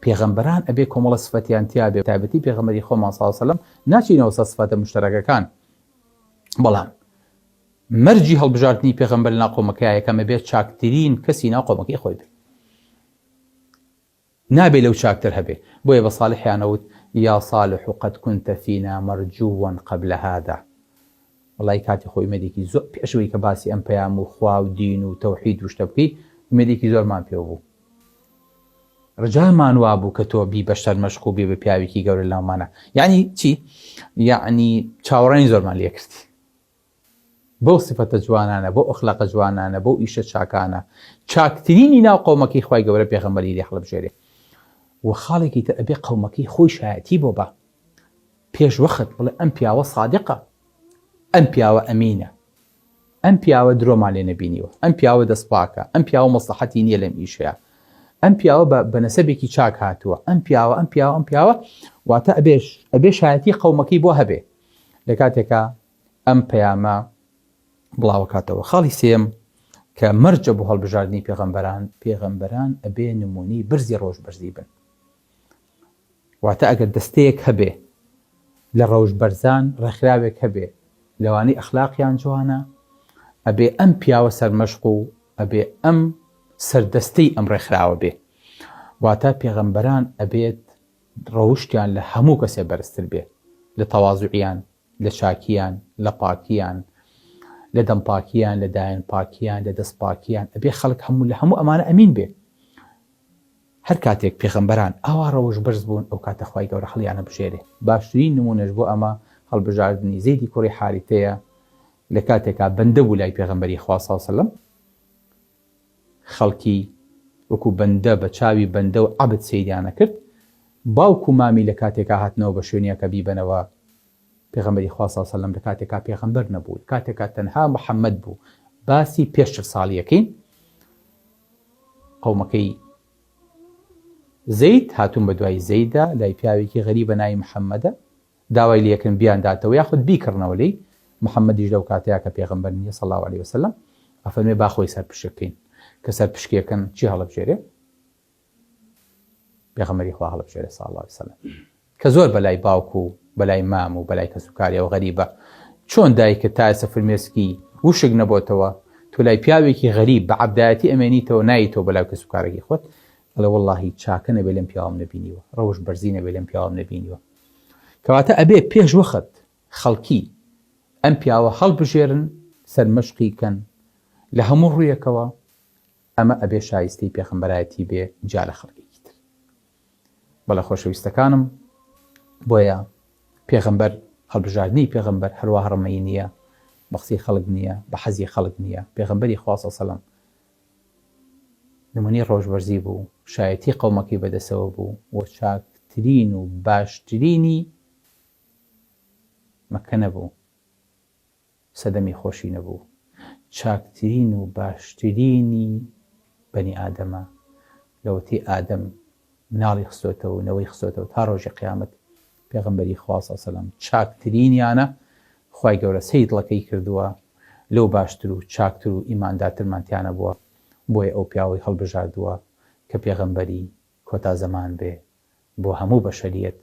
پێغەمبەران ئەبێ کۆمەڵە سفەتیان تیا بێ تایبەتی پێغەمبەری خۆمان صلی الله علیه و سلم ناچینەوە سە سفەتە مشتەرەکەکان بەڵام مەرجی هەڵبژاردننی پێغەمبەر لە قۆمەکەی یەکەمە بێت چاکترین کەسی ناو قۆمەکەی خۆی بێت نابێ لەو چاکتر هەبێ بۆیە بە ساڵحیانەوت یا صالح قد كنت فينا مرجوا قبل هذا وڵی کاتی خۆی مێدێکی زۆر پێشەوەی کە باسی ئەم پەیام و خوا و دین و تەوحید و شتە بکەی مێدێکی زۆرمان پێ بوو ڕجامان وا بوو کە تۆ بی بەشەر مەشق و بێ بە پیاوێکی گەورە لاومانە یعنی چی؟ یعنی چاوەڕانی زۆرمان لێ کردی بەو سفەتە جوانانە بۆ ئەخلاقە جوانانە بۆ ئیشە چاکانە چاکترینی ناو قەومەکەی خوای گەورە پێغەمبەری لێ هەڵبژێرێ و خاڵێکی تر ئەبێ قەومەکەی خۆی شایەتی بۆ بە پێش وەخت بڵێ ئەم پیاوە صادقە ئەم پیاوە ئەمینە ئەم پیاوە درۆمان لێ نەبینیوە ئەم پیاوە دەستپاکە ئەم پیاوە مەسلحەتی نییە لەم ئیشەیە ئەم پیاوە بە نەسەبێکی چاک هاتووە ئەم پیاوە واتە ئەبێ شایەتی قەومەکەی بۆ هەبێ لە کاتێکە ئەم پەیامە بڵاوکاتەوە. خاڵی سێم کە مەرجە بۆ هەڵبژاردننی پێغەمبەران ئەبێ نمونی برزی ڕۆژبەرزی بن واتە ئەگەر دەستەیەک هەبێ لە ڕۆژبەرزان ڕێکخراوێک هەبێ لەوانەی ئەخلاقیان جوانە ئەبێ ئەم پیاوە سەرمەشق و ئەبێ ئەم سەردەستەی ئەم ڕێکخراوە بێ واتە پێغەمبەران ئەبێت ڕەوشتیان لە هەموو کەسێ بەرزتر بێ لە تەواضوعیان لە چاکیان لە پاکیان لە دەمپاکیان لە دایان پاکیان لە دەست پاکیان ئەبێ خەڵک لە هەموو ئەمانە ئەمین بێ هەر کاتێک پێغەمبەران ئاوا ڕەوش بەرز بوون ئەو کاتە خوای گەورە هەڵیانە بژێرێ. باشترین نمونەش بۆ ئەمە هەڵبژاردننی زەیدی کوڕی حارثەیە لە کاتێکا بەندە بوو لای پێغەمبەری خوا صلی الله علیه و سلم خەڵکی وەکو بەندە بە چاوی بەندە و عەبد سەیریانە کرد باوکو مامی لە کاتێکا هاتنەوە بە شوێنیەکە بیبەنەوە پێغەمبەری خوا صلی الله علیه و سلم لە کاتێکا پێغەمبەر نەبوو کاتێکا تەنها محەممەد بوو باسی پێش 40 ساڵیەکەین قەومەکەی زەید هاتوون بە دوای زەیدا لای پیاوێکی غەریبە ناوی محەممەدە داوای لێکردن بیانداتەوە یاخود بیکردنەوە لێی محەممەدیش لەو کاتەیە کە پێغەمبەر نییە صلی الله علیه و سلم ئەفەرمێ با خۆی سەرپشکەکەین کە سەرپشکیەکەن چی هەڵبژێرێ پێغەمبەری خوا هەڵبژێرێ صلی الله علیه و سلم کە زۆر بەلای باوکو و بەلای مام و بەلای کەسوکاریەوە غەریبە چۆن دایکە تایسە فرمێسکی وشک نەبۆتەوە تۆ لای پیاوێکی غەریب بە عەبدایەتی ئەمێنیتەوە نایتەوە بەلای کەسوکارێکی خۆت ئەڵێ وەڵڵاهی چاکە نەبێ لەم پیاوەم نەبینیوە ڕەوش بەرزی نەبێ لەم پیاوەم نەبینیوە کەواتە ئەبێ پێش وەخت خەڵکی ئەم پیاوە هەڵبژێرن سەرمەشقی کەن لە هەموو ڕوویەکەوە ئەمە ئەبێ شایستەی پێغەمبەرایەتی بێ جا لە خەڵکێکی تر. بەڵێ خۆشەویستەکانم بۆیە پێغەمبەر هەڵبژاردننی پێغەمبەر هەروە هەڕەمەی نییە بەخسی خەڵک نییە بە حەزی خەڵک نییە پێغەمبەری خوا صلی الله علیه و سلم نمونەی ڕۆژبەرزی بوو شایەتی قەومەکەی بەدەستەوە بوو و چاکترین و باشترینی مەکە نەبوو سەدەمی خۆشی نەبوو چاکترین و باشترینی بەنی ئادەمە لەوەتی ئادەم مناڵی خستۆتەوە و نەوەی خستۆتەوە تا ڕۆژی قیامەت پێغەمبەری خوا صلی الله علیه و سلم چاکترینیانە خوای گەورە سەی دڵەکەی کردووە لەو باشتر و چاکتر و ئیماندارترمانتیانە بووە بۆیە ئەو پیاوەی هەڵبژاردووە کە پێغەمبەری کۆتا زەمان بێ بۆ هەموو بەشەریەت